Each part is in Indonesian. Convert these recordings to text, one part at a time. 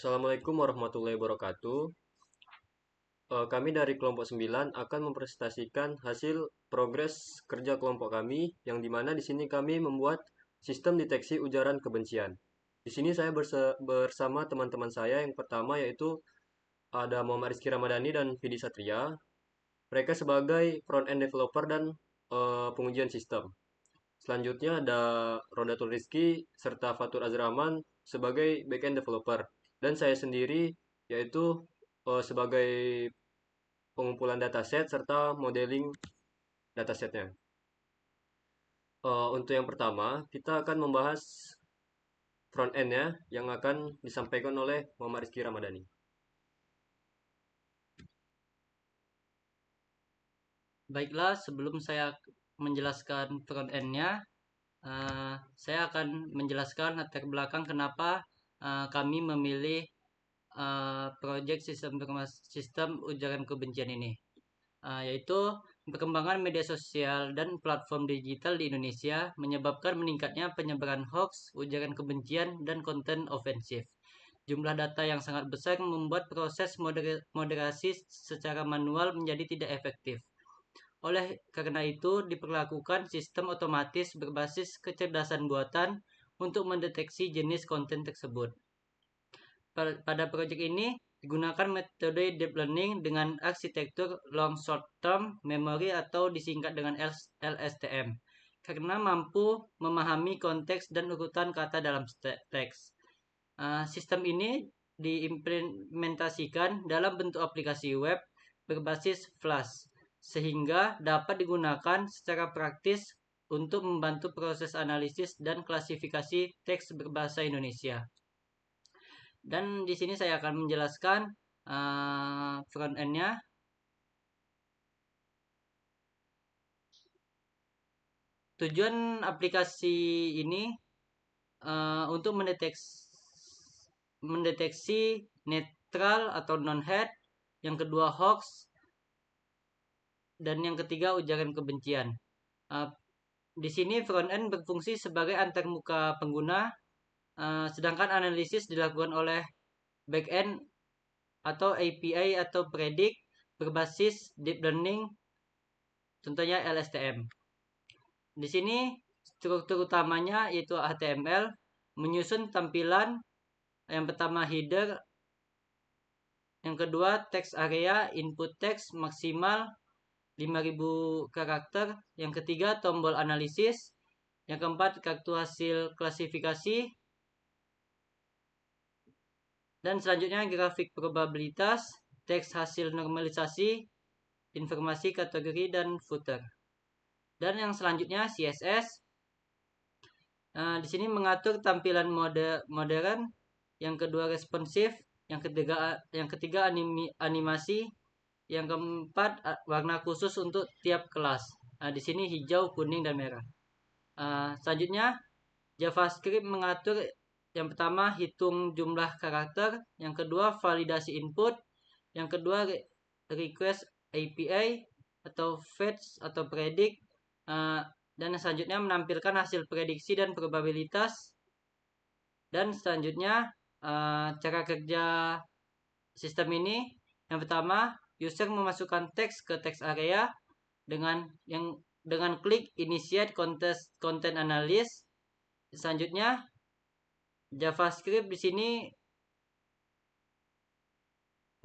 Assalamualaikum warahmatullahi wabarakatuh. Kami dari kelompok 9 akan mempresentasikan hasil progres kerja kelompok kami, yang dimana di sini kami membuat sistem deteksi ujaran kebencian. Di sini saya bersama teman-teman saya. Yang pertama yaitu ada Muhammad Rizky Ramadhani dan Vidi Satria. Mereka sebagai front-end developer dan pengujian sistem. Selanjutnya ada Rodatul Rizky serta Fatur Azrahman sebagai backend developer. Dan saya sendiri yaitu sebagai pengumpulan dataset serta modeling datasetnya. Untuk yang pertama, kita akan membahas front end-nya yang akan disampaikan oleh Muhammad Rizky Ramadhani. Baiklah, sebelum saya menjelaskan front end-nya, saya akan menjelaskan latar belakang kenapa kami memilih proyek sistem ujaran kebencian ini, yaitu perkembangan media sosial dan platform digital di Indonesia menyebabkan meningkatnya penyebaran hoax, ujaran kebencian, dan konten ofensif. Jumlah data yang sangat besar membuat proses moderasi secara manual menjadi tidak efektif. Oleh karena itu, diperlakukan sistem otomatis berbasis kecerdasan buatan untuk mendeteksi jenis konten tersebut. Pada proyek ini, digunakan metode deep learning dengan arsitektur long short term memory atau disingkat dengan LSTM, karena mampu memahami konteks dan urutan kata dalam teks. Sistem ini diimplementasikan dalam bentuk aplikasi web berbasis Flash, sehingga dapat digunakan secara praktis untuk membantu proses analisis dan klasifikasi teks berbahasa Indonesia. Dan di sini saya akan menjelaskan front end-nya. Tujuan aplikasi ini untuk mendeteksi netral atau non-hate, yang kedua hoax, dan yang ketiga ujaran kebencian. Di sini front end berfungsi sebagai antarmuka pengguna, sedangkan analisis dilakukan oleh back end atau API atau predict berbasis deep learning, contohnya LSTM. Di sini struktur utamanya yaitu HTML, menyusun tampilan. Yang pertama header, yang kedua text area, input text maksimal 5.000 karakter, yang ketiga tombol analisis, yang keempat kartu hasil klasifikasi, dan selanjutnya grafik probabilitas, teks hasil normalisasi, informasi kategori, dan footer. Dan yang selanjutnya CSS. Di sini mengatur tampilan modern, yang kedua responsif, yang ketiga animasi, yang keempat warna khusus untuk tiap kelas. Di sini hijau, kuning, dan merah. Selanjutnya JavaScript mengatur yang pertama hitung jumlah karakter, yang kedua validasi input, yang kedua request API atau fetch atau predict, dan selanjutnya menampilkan hasil prediksi dan probabilitas. Dan selanjutnya cara kerja sistem ini, yang pertama user memasukkan teks ke text area dengan klik initiate content analysis. Selanjutnya JavaScript di sini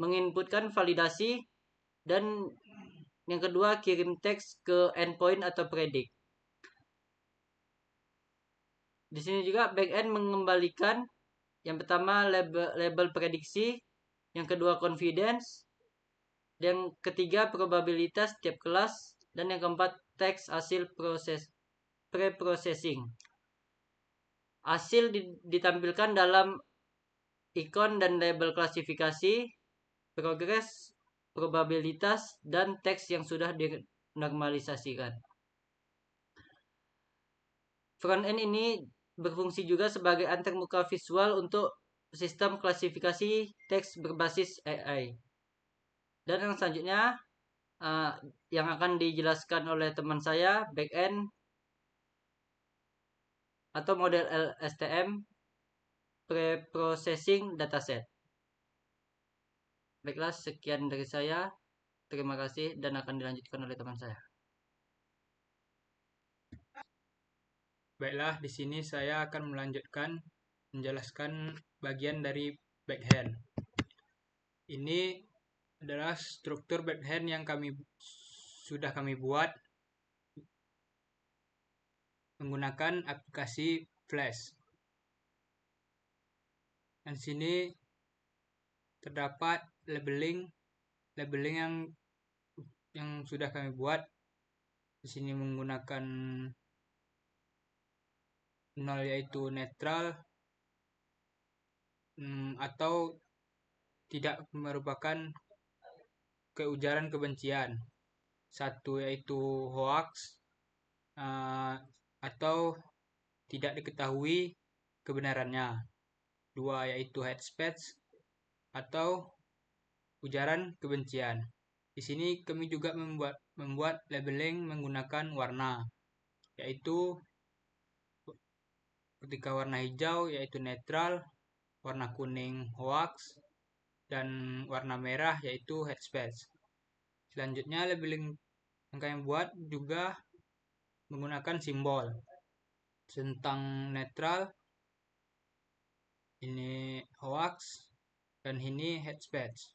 menginputkan validasi, dan yang kedua kirim teks ke endpoint atau predict. Di sini juga backend mengembalikan yang pertama label prediksi, yang kedua confidence, yang ketiga probabilitas tiap kelas, dan yang keempat teks hasil pre-processing. Hasil ditampilkan dalam ikon dan label klasifikasi, progres, probabilitas, dan teks yang sudah dinormalisasikan. Front-end ini berfungsi juga sebagai antarmuka visual untuk sistem klasifikasi teks berbasis AI. Dan yang selanjutnya yang akan dijelaskan oleh teman saya, backend atau model LSTM, pre-processing dataset. Baiklah, sekian dari saya. Terima kasih dan akan dilanjutkan oleh teman saya. Baiklah, di sini saya akan menjelaskan bagian dari backhand. Ini adalah struktur backhand yang sudah kami buat menggunakan aplikasi Flash. Dan di sini terdapat labeling yang sudah kami buat. Di sini menggunakan 0 yaitu netral, atau tidak merupakan keujaran kebencian. 1 yaitu hoax, atau tidak diketahui kebenarannya. 2 yaitu hate speech atau ujaran kebencian. Di sini kami juga membuat labeling menggunakan warna, yaitu ketika warna hijau yaitu netral, warna kuning hoax, dan warna merah yaitu hate speech. Selanjutnya labeling yang kami buat juga menggunakan simbol. Tentang netral, ini hoax, dan ini hate speech.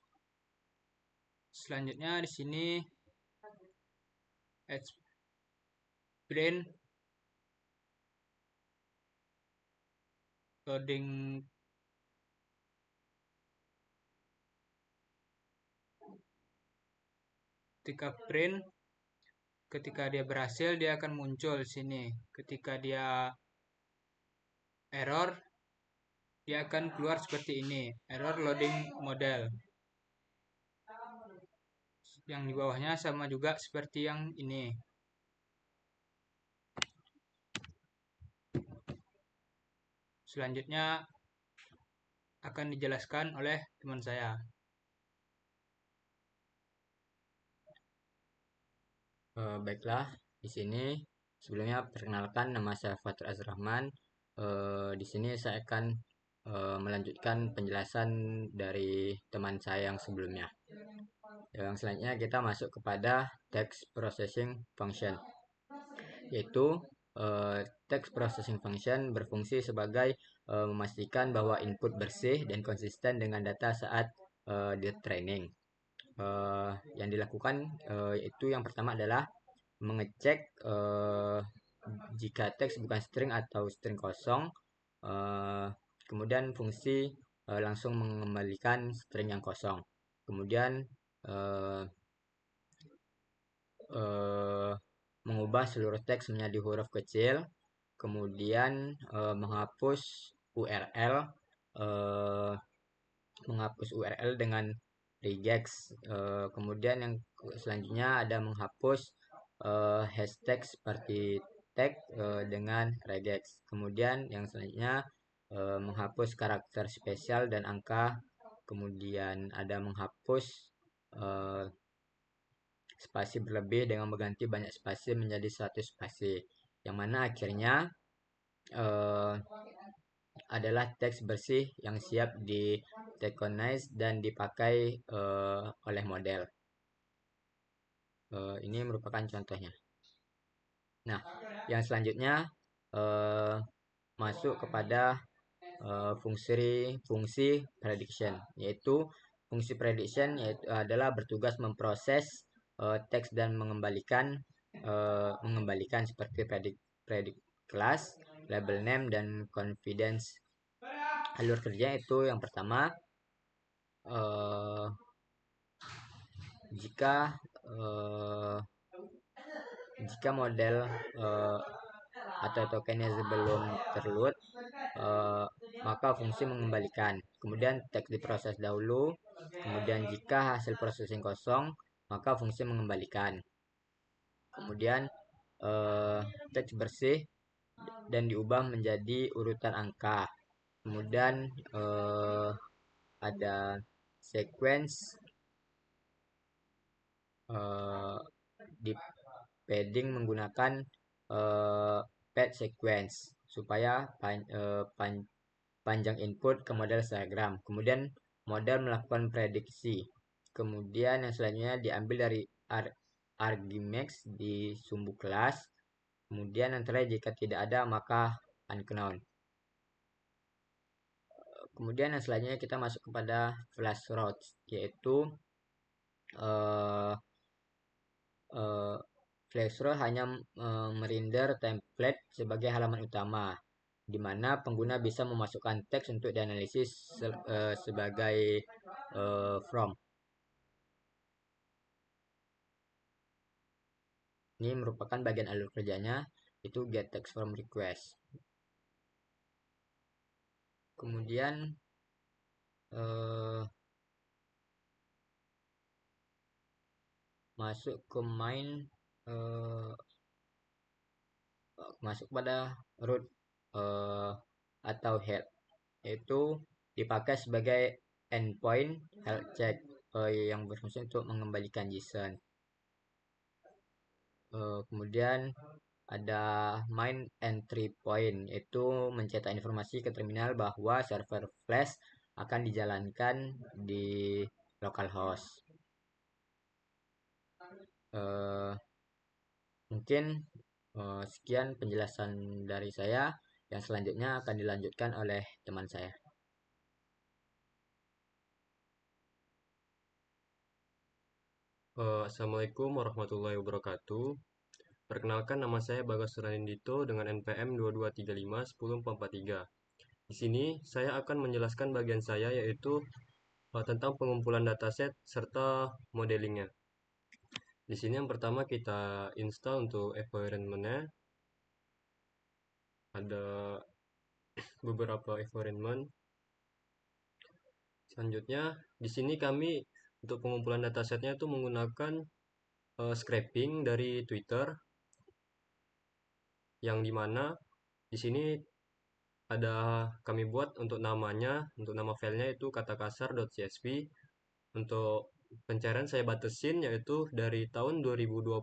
Selanjutnya di sini brain loading ketika dia berhasil dia akan muncul di sini. Ketika dia error dia akan keluar seperti ini, error loading model. Yang di bawahnya sama juga seperti yang ini. Selanjutnya akan dijelaskan oleh teman saya. Baiklah, di sini sebelumnya perkenalkan, nama saya Fatur Azrahman. Di sini saya akan melanjutkan penjelasan dari teman saya yang sebelumnya. Yang selanjutnya kita masuk kepada text processing function, yaitu text processing function berfungsi sebagai memastikan bahwa input bersih dan konsisten dengan data saat di training. Yang dilakukan yaitu yang pertama adalah mengecek jika teks bukan string atau string kosong. Kemudian fungsi langsung mengembalikan string yang kosong. Kemudian mengubah seluruh teks menjadi huruf kecil. Kemudian menghapus URL dengan regex. Kemudian yang selanjutnya ada menghapus hashtag seperti tag dengan regex. Kemudian yang selanjutnya menghapus karakter spesial dan angka. Kemudian ada menghapus spasi berlebih dengan mengganti banyak spasi menjadi satu spasi, yang mana akhirnya adalah teks bersih yang siap di recognize dan dipakai oleh model. Ini merupakan contohnya. Nah, yang selanjutnya masuk kepada fungsi prediction, yaitu fungsi prediction adalah bertugas memproses teks dan mengembalikan seperti predict class, label name, dan confidence. Alur kerja itu yang pertama, jika model atau tokennya belum terload, maka fungsi mengembalikan. Kemudian teks diproses dahulu. Kemudian jika hasil processing kosong, maka fungsi mengembalikan. Kemudian teks bersih dan diubah menjadi urutan angka. Kemudian ada sequence di padding menggunakan pad sequence supaya panjang input ke model diagram. Kemudian model melakukan prediksi Kemudian yang selanjutnya diambil dari argmax di sumbu kelas. Kemudian yang terakhir jika tidak ada maka unknown. Kemudian yang selanjutnya kita masuk kepada flash routes, yaitu flash route hanya merender template sebagai halaman utama, di mana pengguna bisa memasukkan teks untuk dianalisis sebagai from. Ini merupakan bagian alur kerjanya, itu get text from request. Kemudian masuk ke main, masuk pada root atau head, yaitu dipakai sebagai endpoint health check yang berfungsi untuk mengembalikan JSON. Kemudian ada main entry point, yaitu mencetak informasi ke terminal bahwa server flash akan dijalankan di localhost. Mungkin sekian penjelasan dari saya. Yang selanjutnya akan dilanjutkan oleh teman saya. Assalamualaikum warahmatullahi wabarakatuh. Perkenalkan, nama saya Bagas Suranindito dengan NPM 22351043. Di sini saya akan menjelaskan bagian saya, yaitu tentang pengumpulan dataset serta modelingnya. Di sini yang pertama kita install untuk environment-nya. Ada beberapa environment. Selanjutnya di sini kami untuk pengumpulan datasetnya itu menggunakan scraping dari Twitter, yang dimana di sini ada kami buat untuk namanya, untuk nama filenya itu katakasar.csv. Untuk pencarian saya batasin yaitu dari tahun 2020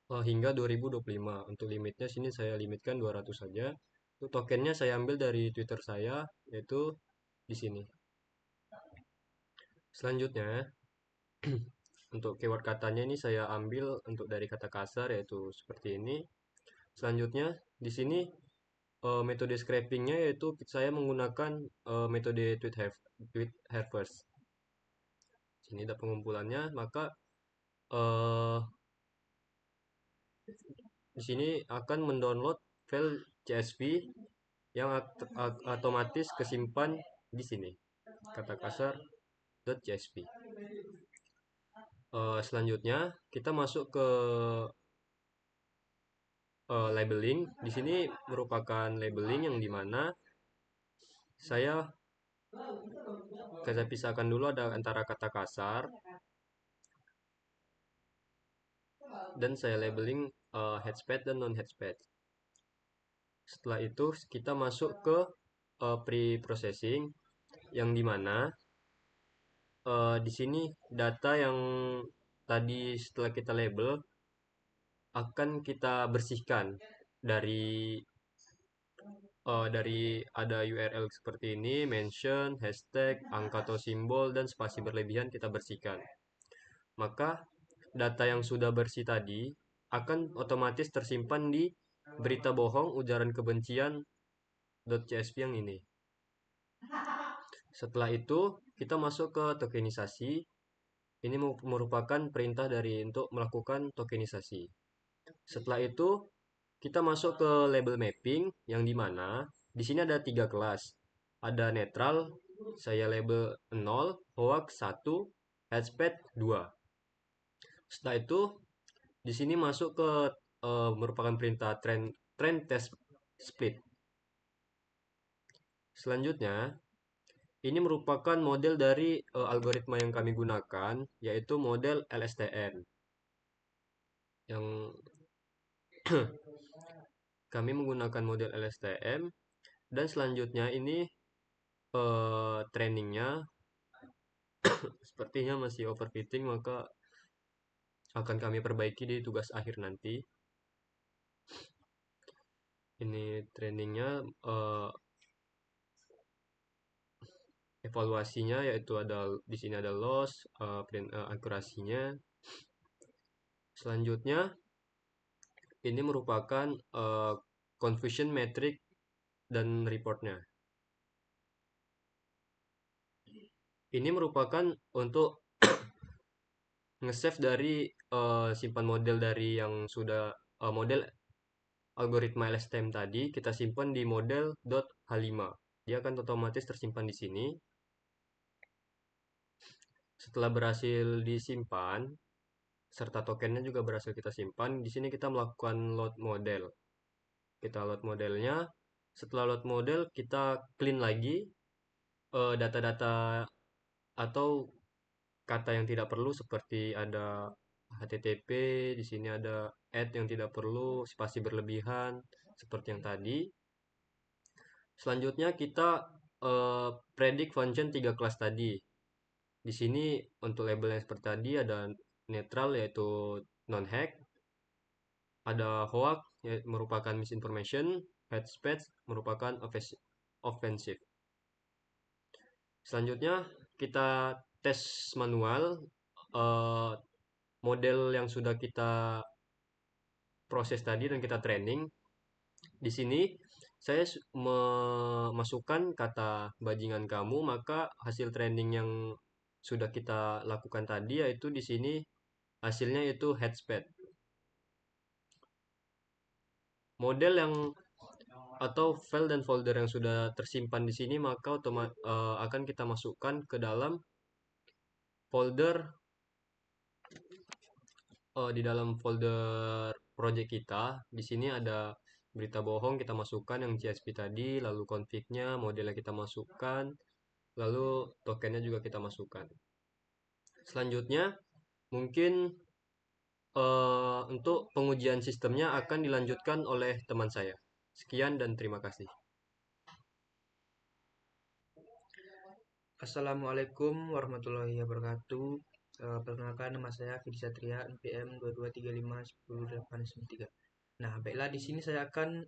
hingga 2025. Untuk limitnya sini saya limitkan 200 saja. Untuk tokennya saya ambil dari Twitter saya, yaitu di sini. Selanjutnya untuk keyword katanya ini saya ambil untuk dari kata kasar, yaitu seperti ini. Selanjutnya di sini metode scrapingnya yaitu saya menggunakan metode tweet harvest. Sini ada pengumpulannya, maka di sini akan mendownload file CSV yang otomatis kesimpan di sini, kata kasar.csv. Selanjutnya kita masuk ke labeling. Di sini merupakan labeling yang dimana saya pisahkan dulu ada antara kata kasar dan saya labeling headspace dan non headspace. Setelah itu kita masuk ke pre-processing, yang dimana di sini data yang tadi setelah kita label akan kita bersihkan dari ada URL seperti ini, mention, hashtag, angka atau simbol, dan spasi berlebihan kita bersihkan. Maka data yang sudah bersih tadi akan otomatis tersimpan di berita bohong ujaran kebencian .csv yang ini. Setelah itu kita masuk ke tokenisasi. Ini merupakan perintah untuk melakukan tokenisasi. Setelah itu kita masuk ke label mapping, yang dimana di sini ada 3 kelas. Ada netral, saya label 0, hoax 1, headspace 2. Setelah itu di sini masuk ke merupakan perintah trend test split. Selanjutnya ini merupakan model dari algoritma yang kami gunakan, yaitu model LSTM. Yang kami menggunakan model LSTM, dan selanjutnya ini trainingnya sepertinya masih overfitting, maka akan kami perbaiki di tugas akhir nanti. Ini trainingnya evaluasinya, yaitu di sini ada loss, akurasinya. Selanjutnya ini merupakan confusion metric dan reportnya. Ini merupakan untuk nge-save dari simpan model dari yang sudah model algoritma LSTM tadi kita simpan di model.h5. Dia akan otomatis tersimpan di sini. Setelah berhasil disimpan serta tokennya juga berhasil kita simpan, di sini kita melakukan load model. Kita load modelnya. Setelah load model kita clean lagi data-data atau kata yang tidak perlu, seperti ada HTTP, di sini ada add yang tidak perlu, spasi berlebihan, seperti yang tadi. Selanjutnya kita predict function 3 kelas tadi. Di sini untuk label yang seperti tadi ada netral yaitu non-hack, ada hoax merupakan misinformation, head speech merupakan offensive. Selanjutnya kita tes manual model yang sudah kita proses tadi dan kita training. Di sini saya memasukkan kata bajingan kamu, maka hasil training yang sudah kita lakukan tadi yaitu di sini hasilnya itu headspace. Model yang atau file dan folder yang sudah tersimpan di sini maka akan kita masukkan ke dalam folder di dalam folder project kita. Di sini ada berita bohong, kita masukkan yang CSP tadi, lalu config-nya, modelnya kita masukkan, lalu tokennya juga kita masukkan. Selanjutnya mungkin untuk pengujian sistemnya akan dilanjutkan oleh teman saya. Sekian dan terima kasih. Assalamualaikum warahmatullahi wabarakatuh. Perkenalkan, nama saya Fidi Satria, NPM 2235108893. Nah, baiklah, di sini saya akan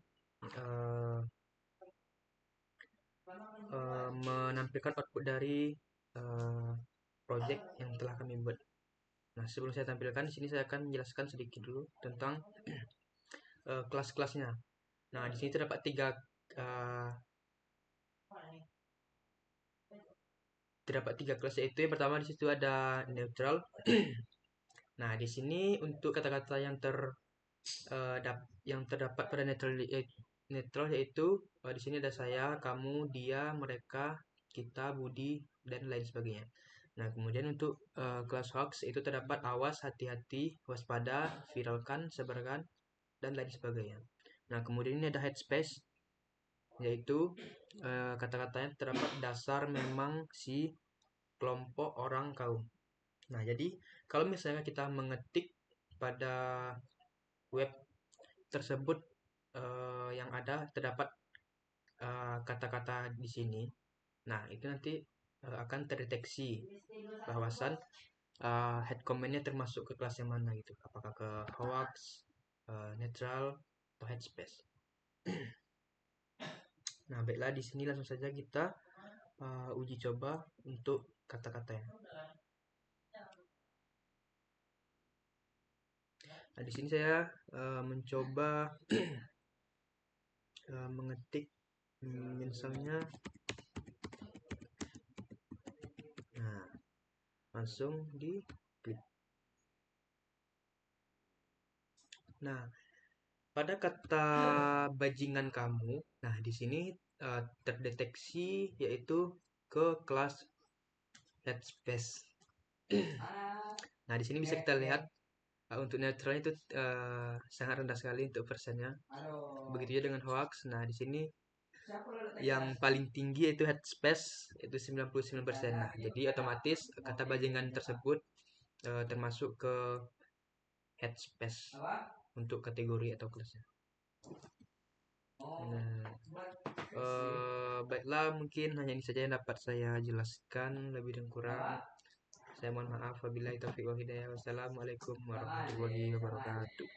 menampilkan output dari project yang telah kami buat. Nah, sebelum saya tampilkan di sini saya akan menjelaskan sedikit dulu tentang kelas-kelasnya. Nah, di sini terdapat tiga kelas, yaitu yang pertama di situ ada neutral. Nah, di sini untuk kata-kata yang terdapat pada netral yaitu di sini ada saya, kamu, dia, mereka, kita, Budi, dan lain sebagainya. Nah, kemudian untuk kelas hoax itu terdapat awas, hati-hati, waspada, viralkan, sebarkan, dan lain sebagainya. Nah, kemudian ini ada headspace, yaitu kata-katanya terdapat dasar memang si kelompok orang kaum. Nah, jadi kalau misalnya kita mengetik pada web tersebut yang terdapat kata-kata di sini, nah itu nanti akan terdeteksi bahwasan head comment-nya termasuk ke kelas yang mana gitu, apakah ke hoax, neutral, atau headspace. Nah, baiklah, di sini langsung saja kita uji coba untuk kata-katanya. Nah, di sini saya mencoba mengetik misalnya, nah langsung di klik. Nah, pada kata bajingan kamu, nah di sini terdeteksi yaitu ke kelas headspace. Nah, di sini bisa kita lihat untuk neutral itu sangat rendah sekali untuk persennya. Begitu juga dengan hoax. Nah, di sini yang paling tinggi yaitu headspace, yaitu 99%. Nah, jadi otomatis kata bajingan tersebut termasuk ke headspace untuk kategori atau kelasnya. Nah, baiklah, mungkin hanya ini saja yang dapat saya jelaskan, lebih dan kurang saya mohon maaf. Wabillahi taufiq wal hidayah. Wassalamualaikum warahmatullahi wabarakatuh.